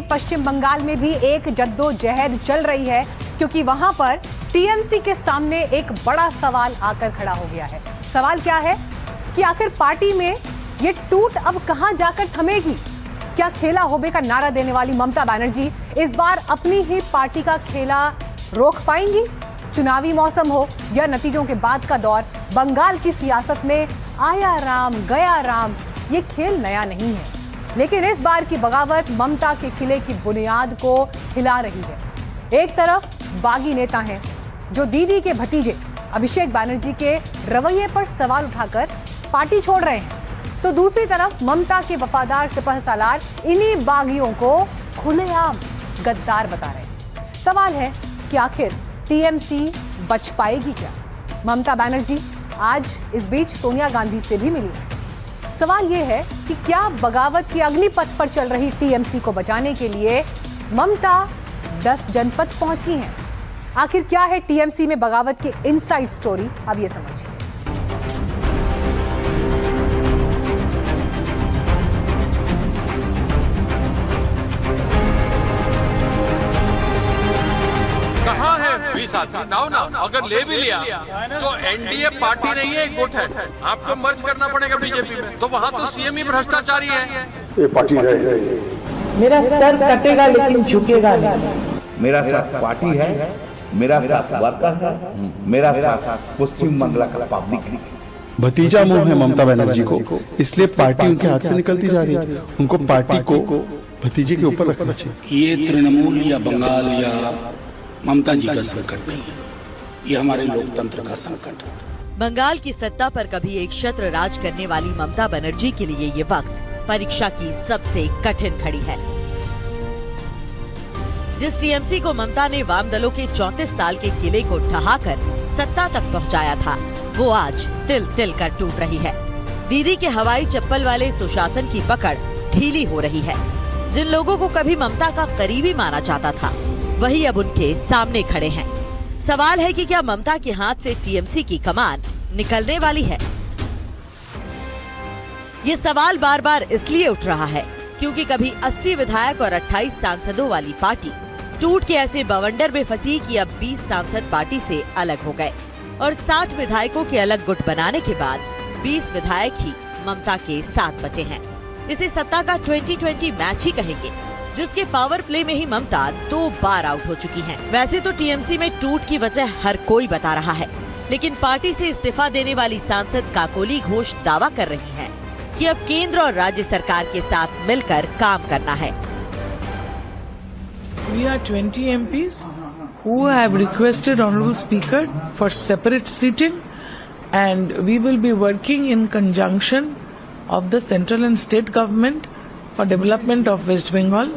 पश्चिम बंगाल में भी एक जद्दोजहद चल रही है क्योंकि वहां पर टीएमसी के सामने एक बड़ा सवाल आकर खड़ा हो गया है। सवाल क्या है कि आखिर पार्टी में ये टूट अब कहां जाकर थमेगी? क्या खेला होबे का नारा देने वाली ममता बनर्जी इस बार अपनी ही पार्टी का खेला रोक पाएंगी? चुनावी मौसम हो या नतीजों के बाद का दौर, बंगाल की सियासत में आया राम गया राम ये खेल नया नहीं है, लेकिन इस बार की बगावत ममता के किले की बुनियाद को हिला रही है। एक तरफ बागी नेता हैं जो दीदी के भतीजे अभिषेक बनर्जी के रवैये पर सवाल उठाकर पार्टी छोड़ रहे हैं, तो दूसरी तरफ ममता के वफादार सिपहसालार इन्हीं बागियों को खुलेआम गद्दार बता रहे हैं। सवाल है कि आखिर टीएमसी बच पाएगी क्या? ममता बनर्जी आज इस बीच सोनिया गांधी से भी मिली है। सवाल यह है कि क्या बगावत की अग्निपथ पर चल रही टीएमसी को बचाने के लिए ममता 10 जनपद पहुंची हैं? आखिर क्या है टीएमसी में बगावत की इनसाइड स्टोरी, अब ये समझिए। कहाँ है 20 आदमी? ना अगर ले भी लिया तो एनडीए पार्टी नहीं है, गुट है। आपको मर्ज करना पड़ेगा बीजेपी में, तो वहाँ तो सीएम ही भ्रष्टाचारी है। ये पार्टी रहे। मेरा सर कटेगा लेकिन झुकेगा नहीं। मेरा साथ पार्टी है, मेरा साथ वर्कर है, मेरा साथ पश्चिम बंगाल का पब्लिक है। भतीजा मुंह है ममता बनर्जी को, इसलिए पार्टी उनके हाथ से निकलती जा रही है। उनको पार्टी को भतीजे के ऊपर रखना चाहिए। ये तृणमूल या बंगाल या ममता जी का संकट नहीं है, ये हमारे लोकतंत्र का संकट है। बंगाल की सत्ता पर कभी एक छत्र राज करने वाली ममता बनर्जी के लिए ये वक्त परीक्षा की सबसे कठिन घड़ी है। जिस टीएमसी को ममता ने वाम दलों के 34 साल के किले को ढहाकर सत्ता तक पहुंचाया था, वो आज तिल तिल कर टूट रही है। दीदी के हवाई चप्पल वाले सुशासन की पकड़ ढीली हो रही है। जिन लोगों को कभी ममता का करीबी माना जाता था, वही अब उनके सामने खड़े हैं। सवाल है कि क्या ममता के हाथ से टीएमसी की कमान निकलने वाली है? ये सवाल बार बार इसलिए उठ रहा है क्योंकि कभी 80 विधायक और 28 सांसदों वाली पार्टी टूट के ऐसे बवंडर में फंसी कि अब 20 सांसद पार्टी से अलग हो गए और 60 विधायकों के अलग गुट बनाने के बाद 20 विधायक ही ममता के साथ बचे हैं। इसे सत्ता का 2020 मैच ही कहेंगे, जिसके पावर प्ले में ही ममता 2 बार आउट हो चुकी हैं। वैसे तो टीएमसी में टूट की वजह हर कोई बता रहा है, लेकिन पार्टी से इस्तीफा देने वाली सांसद काकोली घोष दावा कर रही हैं कि अब केंद्र और राज्य सरकार के साथ मिलकर काम करना है। We are 20 MPs who have requested Honorable Speaker for separate seating, and we will be working in conjunction of the central and state government for development of West Bengal,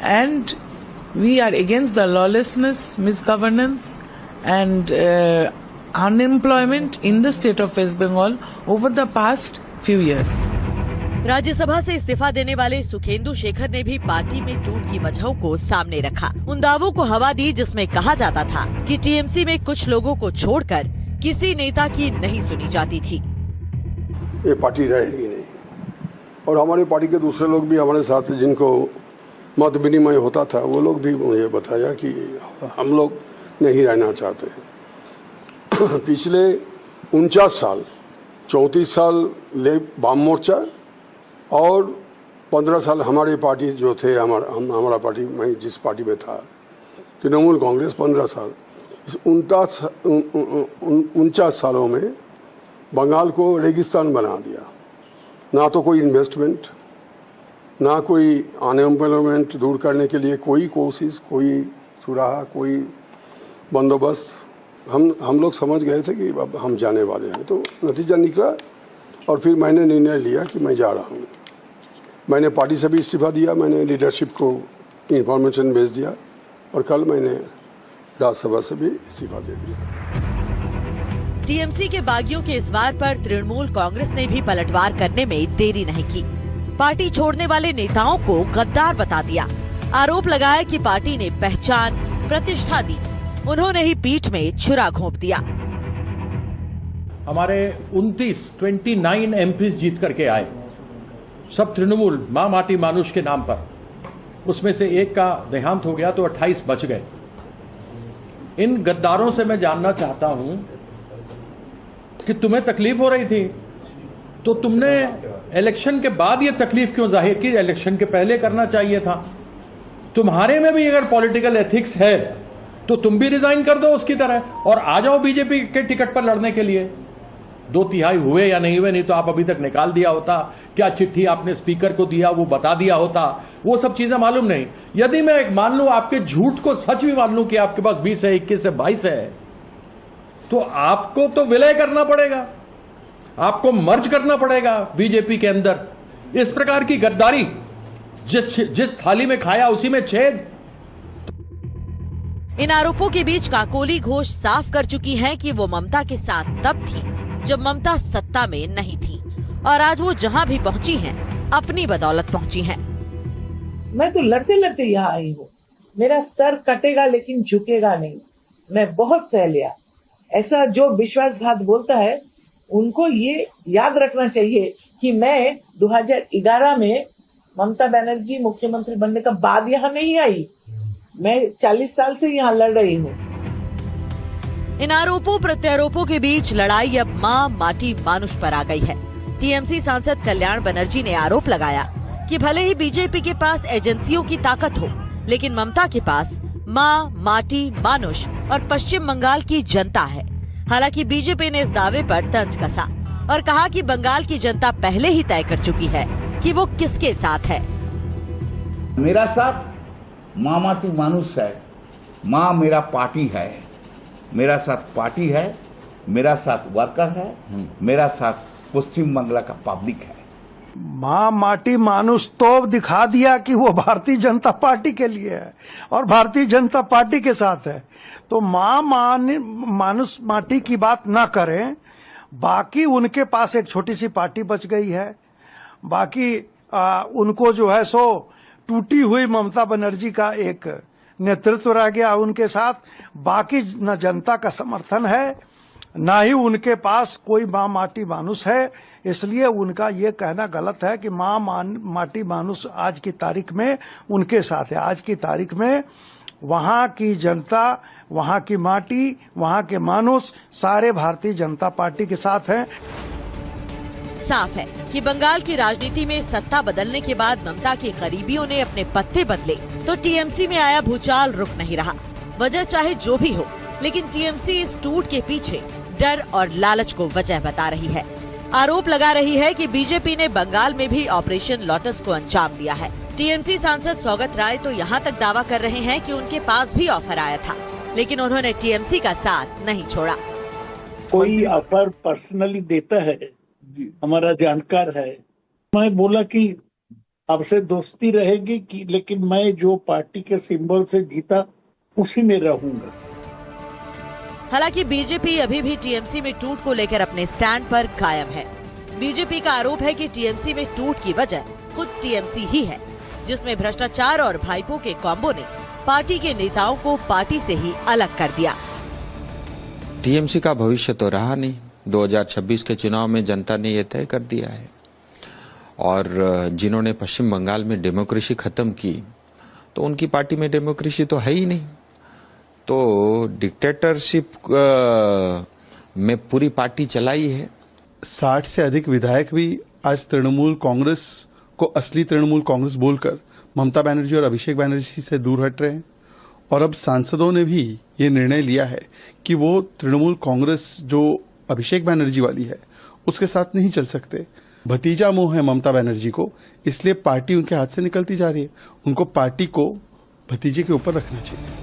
and we are against the lawlessness, misgovernance and unemployment in the state of West Bengal over the past few years. Rajya Sabha से इस्तीफा देने वाले सुखेंदु शेखर ने भी party में टूट की वजहों को सामने रखा। उन दावों को हवा दी जिसमें कहा जाता था कि टीएमसी में कुछ लोगों को छोड़कर किसी नेता की नहीं सुनी जाती थी। ये पार्टी रहेगी नहीं, और हमारी पार्टी के दूसरे लोग भी हमारे साथ जिनको मत विनिमय होता था, वो लोग भी मुझे बताया कि हम लोग नहीं रहना चाहते। पिछले 49 साल 34 साल ले वाम मोर्चा और 15 साल हमारी पार्टी जो थे, हमारा पार्टी, मैं जिस पार्टी में था तृणमूल कांग्रेस, 15 साल। इस 49 सालों में बंगाल को रेगिस्तान बना दिया। ना तो कोई इन्वेस्टमेंट, ना कोई अनएम्प्लॉयमेंट दूर करने के लिए कोई कोशिश, कोई सुराहा, कोई बंदोबस्त। हम लोग समझ गए थे कि अब हम जाने वाले हैं, तो नतीजा निकला और फिर मैंने निर्णय लिया कि मैं जा रहा हूँ। मैंने पार्टी से भी इस्तीफा दिया, मैंने लीडरशिप को इंफॉर्मेशन भेज दिया और कल मैंने राज्यसभा से भी इस्तीफा दे दिया। टीएमसी के बागियों के इस वार पर तृणमूल कांग्रेस ने भी पलटवार करने में देरी नहीं की। पार्टी छोड़ने वाले नेताओं को गद्दार बता दिया। आरोप लगाया कि पार्टी ने पहचान, प्रतिष्ठा दी, उन्होंने ही पीठ में छुरा घोंप दिया। हमारे 29 एमपीज जीत करके आए, सब तृणमूल माँ माटी मानुष के नाम पर। उसमें से एक का देहांत हो गया तो 28 बच गए। इन गद्दारों से मैं जानना चाहता हूं कि तुम्हें तकलीफ हो रही थी तो तुमने इलेक्शन के बाद ये तकलीफ क्यों जाहिर की? इलेक्शन के पहले करना चाहिए था। तुम्हारे में भी अगर पॉलिटिकल एथिक्स है तो तुम भी रिजाइन कर दो उसकी तरह और आ जाओ बीजेपी के टिकट पर लड़ने के लिए। 2/3 हुए या नहीं हुए, नहीं तो आप अभी तक निकाल दिया होता। क्या चिट्ठी आपने स्पीकर को दिया वो बता दिया होता, वो सब चीजें मालूम नहीं। यदि मैं एक मान लूं, आपके झूठ को सच भी मान लूं कि आपके पास 20 है, 21 है, 22 है, तो आपको तो विलय करना पड़ेगा, आपको मर्ज करना पड़ेगा बीजेपी के अंदर। इस प्रकार की गद्दारी, जिस थाली में खाया उसी में छेद। इन आरोपों के बीच काकोली घोष साफ कर चुकी हैं कि वो ममता के साथ तब थी जब ममता सत्ता में नहीं थी, और आज वो जहां भी पहुंची हैं अपनी बदौलत पहुंची हैं। मैं तो लड़ते लड़ते यहाँ आई हूँ। मेरा सर कटेगा लेकिन झुकेगा नहीं। मैं बहुत सह लिया। ऐसा जो विश्वासघात बोलता है उनको ये याद रखना चाहिए कि मैं 2011 में ममता बनर्जी मुख्यमंत्री बनने का बाद यहाँ नहीं आई। मैं 40 साल से यहाँ लड़ रही हूँ। इन आरोपों प्रत्यारोपों के बीच लड़ाई अब माँ माटी मानुष पर आ गई है। टीएमसी सांसद कल्याण बनर्जी ने आरोप लगाया कि भले ही बीजेपी के पास एजेंसियों की ताकत हो, लेकिन ममता के पास माँ माटी मानुष और पश्चिम बंगाल की जनता है। हालांकि बीजेपी ने इस दावे पर तंज कसा और कहा कि बंगाल की जनता पहले ही तय कर चुकी है कि वो किसके साथ है। मेरा साथ माँ माटी मानुष है, माँ मेरा पार्टी है, मेरा साथ पार्टी है, मेरा साथ वर्कर है, मेरा साथ पश्चिम बंगाल का पब्लिक है। माँ माटी मानुष तो दिखा दिया कि वो भारतीय जनता पार्टी के लिए है और भारतीय जनता पार्टी के साथ है। तो माँ मानुष माटी की बात ना करें। बाकी उनके पास एक छोटी सी पार्टी बच गई है। बाकी उनको जो है सो टूटी हुई ममता बनर्जी का एक नेतृत्व रह गया उनके साथ। बाकी न जनता का समर्थन है, ना ही उनके पास कोई माँ माटी मानुष है। इसलिए उनका ये कहना गलत है कि माँ माटी मानुष आज की तारीख में उनके साथ है। आज की तारीख में वहाँ की जनता, वहाँ की माटी, वहाँ के मानुष सारे भारतीय जनता पार्टी के साथ हैं। साफ है कि बंगाल की राजनीति में सत्ता बदलने के बाद ममता के करीबियों ने अपने पत्ते बदले तो टीएमसी में आया भूचाल रुक नहीं रहा। वजह चाहे जो भी हो, लेकिन टीएमसी इस टूट के पीछे डर और लालच को वजह बता रही है। आरोप लगा रही है कि बीजेपी ने बंगाल में भी ऑपरेशन लोटस को अंजाम दिया है। टीएमसी सांसद सौगत राय तो यहाँ तक दावा कर रहे हैं कि उनके पास भी ऑफर आया था, लेकिन उन्होंने टीएमसी का साथ नहीं छोड़ा। कोई ऑफर पर्सनली देता है, हमारा जानकार है। मैं बोला कि आपसे दोस्ती रहेगी कि, लेकिन मैं जो पार्टी के सिंबल से जीता उसी में रहूंगा। हालांकि बीजेपी अभी भी टीएमसी में टूट को लेकर अपने स्टैंड पर कायम है। बीजेपी का आरोप है कि टीएमसी में टूट की वजह खुद टीएमसी ही है, जिसमें भ्रष्टाचार और भाईपों के कॉम्बो ने पार्टी के नेताओं को पार्टी से ही अलग कर दिया। टीएमसी का भविष्य तो रहा नहीं। 2026 के चुनाव में जनता ने यह तय कर दिया है, और जिन्होंने पश्चिम बंगाल में डेमोक्रेसी खत्म की तो उनकी पार्टी में डेमोक्रेसी तो है ही नहीं। तो डिक्टेटरशिप में पूरी पार्टी चलाई है। 60 से अधिक विधायक भी आज तृणमूल कांग्रेस को असली तृणमूल कांग्रेस बोलकर ममता बनर्जी और अभिषेक बनर्जी से दूर हट रहे हैं, और अब सांसदों ने भी ये निर्णय लिया है कि वो तृणमूल कांग्रेस जो अभिषेक बनर्जी वाली है उसके साथ नहीं चल सकते। भतीजा मोह है ममता बनर्जी को, इसलिए पार्टी उनके हाथ से निकलती जा रही है। उनको पार्टी को भतीजे के ऊपर रखना चाहिए।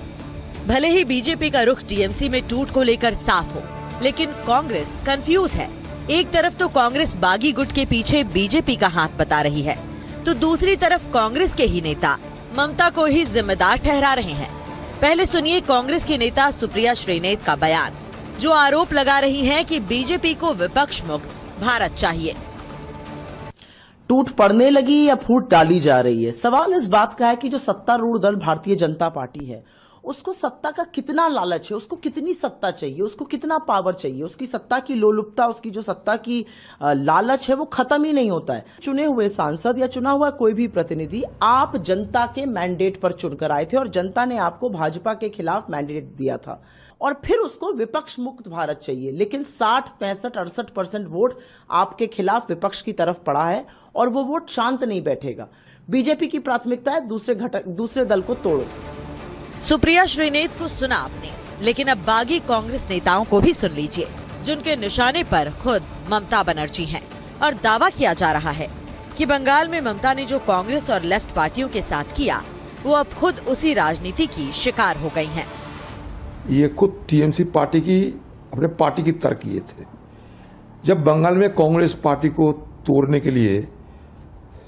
भले ही बीजेपी का रुख टीएमसी में टूट को लेकर साफ हो, लेकिन कांग्रेस कंफ्यूज है। एक तरफ तो कांग्रेस बागी गुट के पीछे बीजेपी का हाथ बता रही है, तो दूसरी तरफ कांग्रेस के ही नेता ममता को ही जिम्मेदार ठहरा रहे हैं। पहले सुनिए कांग्रेस के नेता सुप्रिया श्रीनेत का बयान, जो आरोप लगा रही हैं कि बीजेपी को विपक्ष मुक्त भारत चाहिए। टूट पड़ने लगी या फूट डाली जा रही है? सवाल इस बात का है कि जो सत्तारूढ़ दल भारतीय जनता पार्टी है उसको सत्ता का कितना लालच है, उसको कितनी सत्ता चाहिए, उसको कितना पावर चाहिए, उसकी सत्ता की लोलुपता, उसकी जो सत्ता की लालच है वो खत्म ही नहीं होता है। चुने हुए सांसद या चुना हुआ कोई भी प्रतिनिधि आप जनता के मैंडेट पर चुनकर आए थे और जनता ने आपको भाजपा के खिलाफ मैंडेट दिया था और फिर उसको विपक्ष मुक्त भारत चाहिए, लेकिन 60, 65, 68% वोट आपके खिलाफ विपक्ष की तरफ पड़ा है और वो वोट शांत नहीं बैठेगा। बीजेपी की प्राथमिकता है दूसरे दल को तोड़ो। सुप्रिया श्रीनेत को सुना आपने, लेकिन अब बागी कांग्रेस नेताओं को भी सुन लीजिए, जिनके निशाने पर खुद ममता बनर्जी हैं और दावा किया जा रहा है कि बंगाल में ममता ने जो कांग्रेस और लेफ्ट पार्टियों के साथ किया वो अब खुद उसी राजनीति की शिकार हो गई हैं। ये खुद टीएमसी पार्टी की अपने पार्टी की तर्क किए थे। जब बंगाल में कांग्रेस पार्टी को तोड़ने के लिए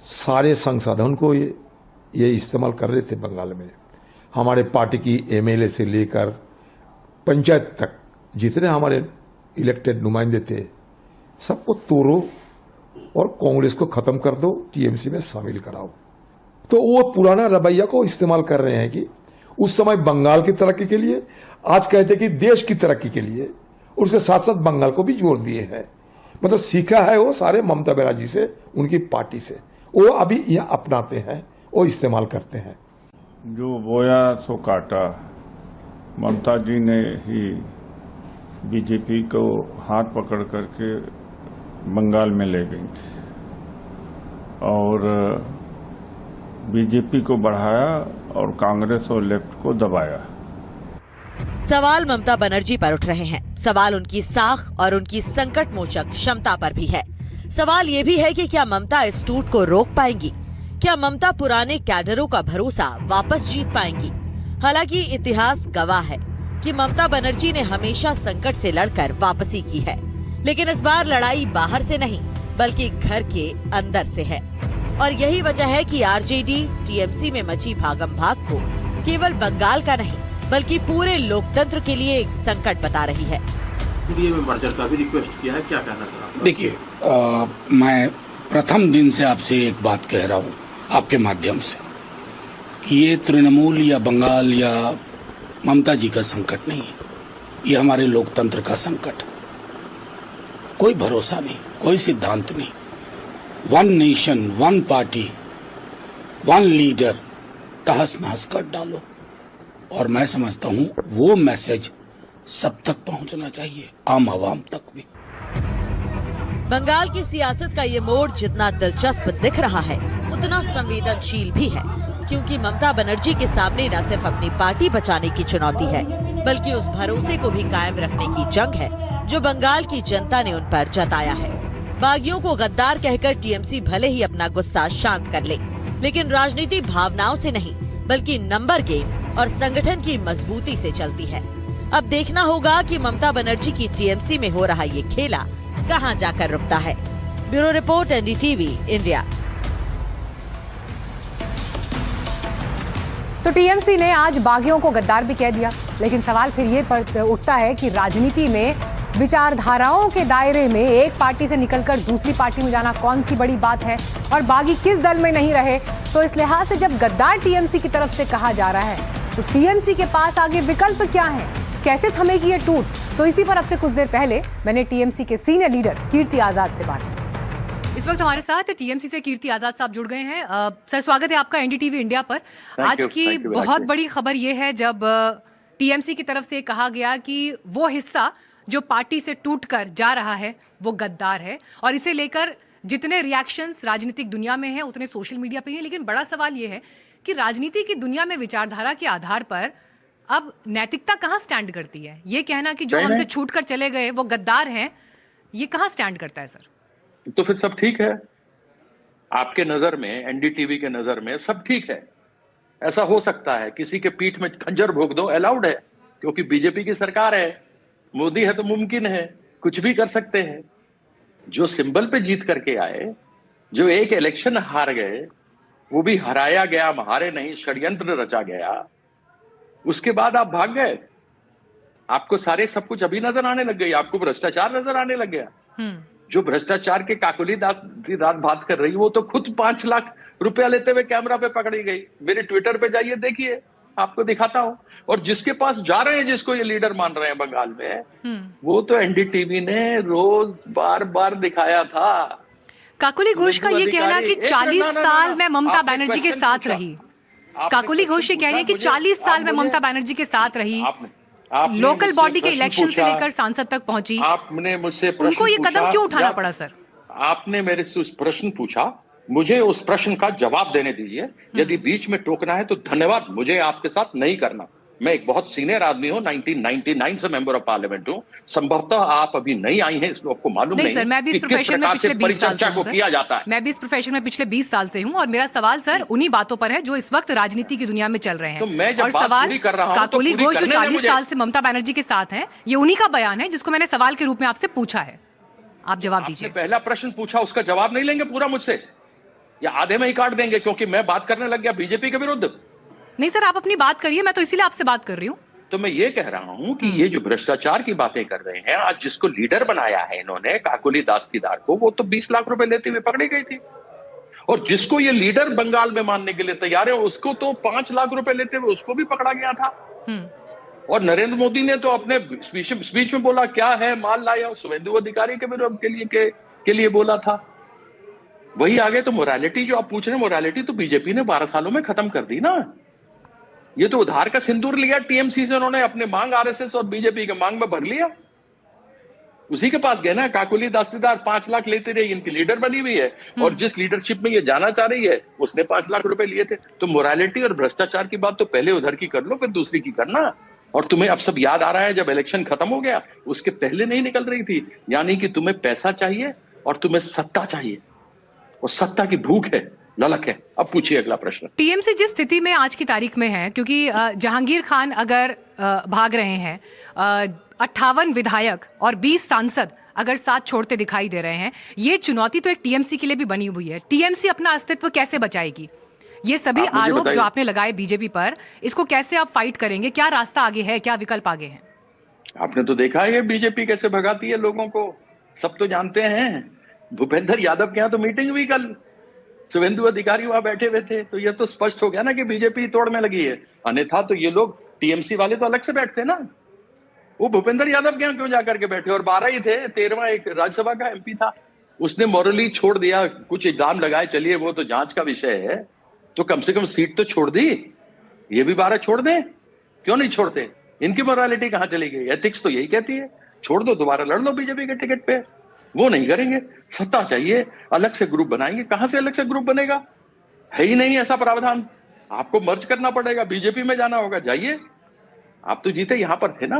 सारे संसाधन को ये इस्तेमाल कर रहे थे बंगाल में, हमारे पार्टी की एमएलए से लेकर पंचायत तक जितने हमारे इलेक्टेड नुमाइंदे थे सबको तोड़ो और कांग्रेस को खत्म कर दो, टीएमसी में शामिल कराओ। तो वो पुराना रवैया को इस्तेमाल कर रहे हैं कि उस समय बंगाल की तरक्की के लिए, आज कहते कि देश की तरक्की के लिए, उसके साथ साथ बंगाल को भी जोड़ दिए हैं। मतलब सीखा है वो सारे ममता बनर्जी से, उनकी पार्टी से, वो अभी यह अपनाते हैं, वो इस्तेमाल करते हैं। जो बोया सो काटा, ममता जी ने ही बीजेपी को हाथ पकड़ करके बंगाल में ले गई थी और बीजेपी को बढ़ाया और कांग्रेस और लेफ्ट को दबाया। सवाल ममता बनर्जी पर उठ रहे हैं, सवाल उनकी साख और उनकी संकट मोचक क्षमता पर भी है। सवाल ये भी है कि क्या ममता इस टूट को रोक पाएंगी? क्या ममता पुराने कैडरों का भरोसा वापस जीत पाएंगी? हालांकि इतिहास गवाह है कि ममता बनर्जी ने हमेशा संकट से लड़कर वापसी की है, लेकिन इस बार लड़ाई बाहर से नहीं बल्कि घर के अंदर से है। और यही वजह है कि आरजेडी टीएमसी में मची भागम भाग को केवल बंगाल का नहीं बल्कि पूरे लोकतंत्र के लिए एक संकट बता रही है। में मर्जर का भी रिक्वेस्ट किया है, क्या कहना चाहते? देखिए, मैं प्रथम दिन से आपसे एक बात कह रहा हूँ आपके माध्यम से कि ये तृणमूल या बंगाल या ममता जी का संकट नहीं है, ये हमारे लोकतंत्र का संकट। कोई भरोसा नहीं, कोई सिद्धांत नहीं, one nation, one party, one leader, तहस नहस कर डालो। और मैं समझता हूँ वो मैसेज सब तक पहुँचना चाहिए, आम आवाम तक भी। बंगाल की सियासत का ये मोड़ जितना दिलचस्प दिख रहा है उतना संवेदनशील भी है, क्योंकि ममता बनर्जी के सामने न सिर्फ अपनी पार्टी बचाने की चुनौती है बल्कि उस भरोसे को भी कायम रखने की जंग है जो बंगाल की जनता ने उन पर जताया है। बागियों को गद्दार कहकर टीएमसी भले ही अपना गुस्सा शांत कर ले, लेकिन राजनीति भावनाओं से नहीं बल्कि नंबर गेम और संगठन की मजबूती से चलती है। अब देखना होगा कि ममता बनर्जी की टीएमसी में हो रहा ये खेला कहां जाकर रुकता है। Bureau report, NDTV India. तो टीएमसी ने आज बागियों को गद्दार भी कह दिया, लेकिन सवाल फिर ये उठता है कि राजनीति में विचारधाराओं के दायरे में एक पार्टी से निकलकर दूसरी पार्टी में जाना कौन सी बड़ी बात है, और बागी किस दल में नहीं रहे। तो इस लिहाज से जब गद्दार टीएमसी की तरफ से कहा जा रहा है तो टीएमसी के पास आगे विकल्प क्या है, कैसे थमेगी ये टूट? तो इसी पर अब से कुछ देर पहले मैंने टीएमसी के सीनियर लीडर कीर्ति आजाद से बात की। इस वक्त हमारे साथ टीएमसी से कीर्ति आजाद साहब जुड़ गए हैं। सर, स्वागत है आपका एनडीटीवी इंडिया पर। आज की बहुत बड़ी खबर ये है जब टीएमसी की तरफ से कहा गया कि वो हिस्सा जो पार्टी से टूटकर जा रहा है वो गद्दार है, और इसे लेकर जितने रिएक्शंस राजनीतिक दुनिया में हैं उतने सोशल मीडिया पे हैं। लेकिन बड़ा सवाल ये है कि राजनीति की दुनिया में विचारधारा के आधार पर अब नैतिकता कहाँ स्टैंड करती है? ये कहना कि जो हमसे छूट कर चले गए वो गद्दार हैं, ये कहाँ स्टैंड करता है सर? तो फिर सब ठीक है आपके नजर में, एनडीटीवी के नजर में सब ठीक है। ऐसा हो सकता है, किसी के पीठ में खंजर भोंक दो, अलाउड है, क्योंकि बीजेपी की सरकार है, मोदी है तो मुमकिन है, कुछ भी कर सकते हैं। जो सिंबल पे जीत करके आए, जो एक इलेक्शन हार गए, वो भी हराया गया, हारे नहीं, षड्यंत्र रचा गया, उसके बाद आप भाग गए। आपको सारे सब कुछ अभी नजर आने लग गई, आपको भ्रष्टाचार नजर आने लग गया। जो भ्रष्टाचार के काकुली रात बात कर रही, वो तो खुद 5 लाख रुपया लेते हुए कैमरा पे पकड़ी गई। मेरे ट्विटर पे जाइए, देखिए आपको दिखाता हूं। और जिसके पास जा रहे हैं, जिसको ये लीडर मान रहे हैं बंगाल में, वो तो एनडीटीवी ने रोज बार बार दिखाया था। काकोली घोष का ये कहना कि 40 साल मैं ममता बनर्जी के साथ रही, काकोली घोष ये कह रही है कि 40 साल में ममता बनर्जी के साथ रही, लोकल बॉडी के इलेक्शन से लेकर सांसद तक पहुंची, आपने मुझसे उनको ये कदम क्यों उठाना पड़ा सर? आपने मेरे से उस प्रश्न पूछा, मुझे उस प्रश्न का जवाब देने दीजिए। यदि बीच में टोकना है तो धन्यवाद, मुझे आपके साथ नहीं करना। मैं एक बहुत सीनियर आदमी हूं, 1999 से मेंबर ऑफ पार्लियामेंट हूं। संभवतः आप अभी नहीं आई हैं, इसलिए आपको मालूम नहीं सर, मैं भी इस प्रोफेशन में पिछले 20 साल से हूं सर। किया जाता है। मैं भी इस प्रोफेशन में पिछले 20 साल से हूं और मेरा सवाल सर उन्हीं बातों पर है जो इस वक्त राजनीति की दुनिया में चल रहे हैं। तो मैं जब और बात सवाल पूरी कर रहा हूं, काकोली तो घोष जो पूरी करने 40 साल से ममता बनर्जी के साथ हैं, ये उन्हीं का बयान है जिसको मैंने सवाल के रूप में आपसे पूछा है। आप जवाब दीजिए। पहला प्रश्न पूछा, उसका जवाब नहीं लेंगे पूरा मुझसे, या आधे में ही काट देंगे क्योंकि मैं बात करने लग गया बीजेपी के विरुद्ध? नहीं सर, आप अपनी बात करिए, मैं तो इसीलिए आपसे बात कर रही हूँ। तो मैं ये कह रहा हूं कि ये जो भ्रष्टाचार की बातें कर रहे हैं, आज जिसको लीडर बनाया है इन्होंने, काकोली दास्तीदार को, वो तो 20 लाख रुपए लेते हुए पकड़ी गई थी। और जिसको ये लीडर बंगाल में मानने के लिए तैयार है, उसको तो 5 लाख रुपए लेते हुए उसको भी पकड़ा गया था। और नरेंद्र मोदी ने तो अपने स्पीच में बोला क्या है, माल लाया, शुभेंदु अधिकारी के विरोध के लिए बोला था। वही आगे तो मोरालिटी जो आप पूछ रहे हैं, मोरालिटी तो बीजेपी ने 12 सालों में खत्म कर दी ना। ये तो उधार का सिंदूर लिया टीएमसी से, उन्होंने अपने मांग आरएसएस और बीजेपी के मांग में भर लिया। उसी के पास गए ना। काकोली दास्तीदार 5 लाख लेते रहे, इनकी लीडर बनी हुई है, और जिस लीडरशिप में ये जाना चाह रही है उसने 5 लाख रुपए लिए थे। तो मोरालिटी और भ्रष्टाचार की बात तो पहले उधर की कर लो, फिर दूसरी की करना। और तुम्हें अब सब याद आ रहा है, जब इलेक्शन खत्म हो गया उसके पहले नहीं निकल रही थी। यानी कि तुम्हें पैसा चाहिए और तुम्हें सत्ता चाहिए, और सत्ता की भूख है, ललक है। अब पूछिए अगला प्रश्न। टीएमसी जिस स्थिति में आज की तारीख में है, क्योंकि जहांगीर खान अगर भाग रहे हैं, 58 विधायक और 20 सांसद अगर साथ छोड़ते दिखाई दे रहे हैं, ये चुनौती तो एक टीएमसी के लिए भी बनी हुई है। टीएमसी अपना अस्तित्व कैसे बचाएगी? ये सभी आरोप जो आपने लगाए बीजेपी पर, इसको कैसे आप फाइट करेंगे? क्या रास्ता आगे है, क्या विकल्प आगे हैं? आपने तो देखा है बीजेपी कैसे भगाती है लोगों को, सब तो जानते हैं। भूपेंद्र यादव के यहाँ तो मीटिंग हुई कल, शुभेंदु अधिकारी वहां बैठे हुए थे, तो ये तो स्पष्ट हो गया ना कि बीजेपी तोड़ में लगी है। अन्यथा तो ये लोग टीएमसी वाले तो अलग से बैठते ना। वो भूपेंद्र यादव के यहाँ क्यों जाकर के बैठे? और 12 ही थे, 13वां एक राज्यसभा का एमपी था, उसने मॉरली छोड़ दिया। कुछ इल्जाम लगाए, चलिए वो तो जांच का विषय है, तो कम से कम सीट तो छोड़ दी। ये भी 12 छोड़ दें, क्यों नहीं छोड़ते? इनकी मोरालिटी कहाँ चली गई? एथिक्स तो यही कहती है छोड़ दो, दोबारा लड़ लो बीजेपी के टिकट पे। वो नहीं करेंगे, सत्ता चाहिए, अलग से ग्रुप बनाएंगे। कहां से अलग से ग्रुप बनेगा? है ही नहीं ऐसा प्रावधान। आपको मर्ज करना पड़ेगा, बीजेपी में जाना होगा, जाइए। आप तो जीते यहां पर थे ना।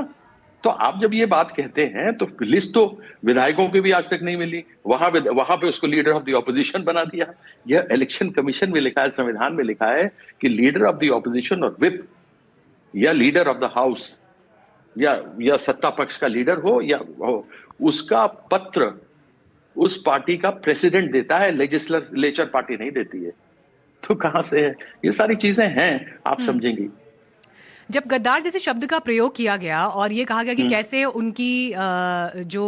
तो आप जब ये बात कहते हैं तो लिस्ट तो विधायकों की भी आज तक नहीं मिली, वहां पे उसको लीडर ऑफ द ऑपोजिशन बना दिया। यह इलेक्शन कमीशन में लिखा है, संविधान में लिखा है कि लीडर ऑफ द ऑपोजिशन और विप या लीडर ऑफ द हाउस या सत्ता पक्ष का लीडर हो या हो, उसका पत्र उस पार्टी का प्रेसिडेंट देता है, लेजिस्लेचर पार्टी नहीं देती है। तो कहां से है? ये सारी चीजें हैं, आप समझेंगी। जब गद्दार जैसे शब्द का प्रयोग किया गया और ये कहा गया कि कैसे उनकी जो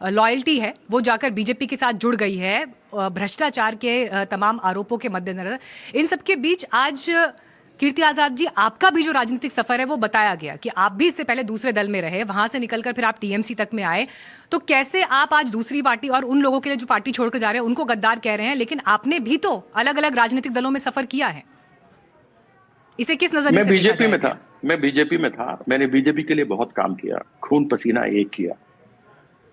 लॉयल्टी है वो जाकर बीजेपी के साथ जुड़ गई है, भ्रष्टाचार के तमाम आरोपों के मद्देनजर, इन सब के बीच आज कीर्ति आजाद जी, आपका भी जो राजनीतिक सफर है वो बताया गया कि आप भी इससे पहले दूसरे दल में रहे, वहां से निकलकर फिर आप टीएमसी तक में आए। तो कैसे आप आज दूसरी पार्टी और उन लोगों के लिए जो पार्टी छोड़कर जा रहे हैं उनको गद्दार कह रहे हैं, लेकिन आपने भी तो अलग अलग राजनीतिक दलों में सफर किया है, इसे किस नजरिए से? मैं बीजेपी में था, मैंने बीजेपी के लिए बहुत काम किया, खून पसीना एक किया।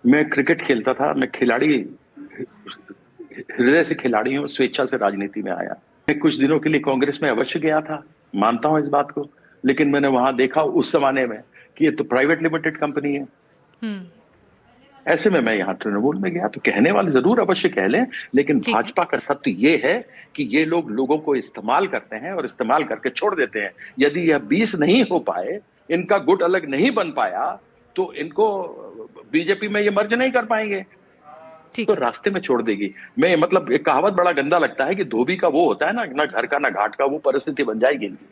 मैं क्रिकेट खेलता था, मैं खिलाड़ी, हृदय से खिलाड़ी हूँ, स्वेच्छा से राजनीति में आया। मैं कुछ दिनों के लिए कांग्रेस में अवश्य गया था, मानता हूं इस बात को, लेकिन मैंने वहां देखा उस जमाने में कि ये तो प्राइवेट लिमिटेड कंपनी है। ऐसे में मैं यहाँ तृणमूल में गया। तो कहने वाले जरूर अवश्य कह लें, लेकिन भाजपा का सत्य ये है कि ये लोग लोगों को इस्तेमाल करते हैं और इस्तेमाल करके छोड़ देते हैं। यदि यह 20 नहीं हो पाए, इनका गुट अलग नहीं बन पाया, तो इनको बीजेपी में ये मर्ज नहीं कर पाएंगे, तो रास्ते में छोड़ देगी। मैं मतलब एक कहावत बड़ा गंदा लगता है कि धोबी का वो होता है ना घर का ना घाट का, वो परिस्थिति बन जाएगी इनकी।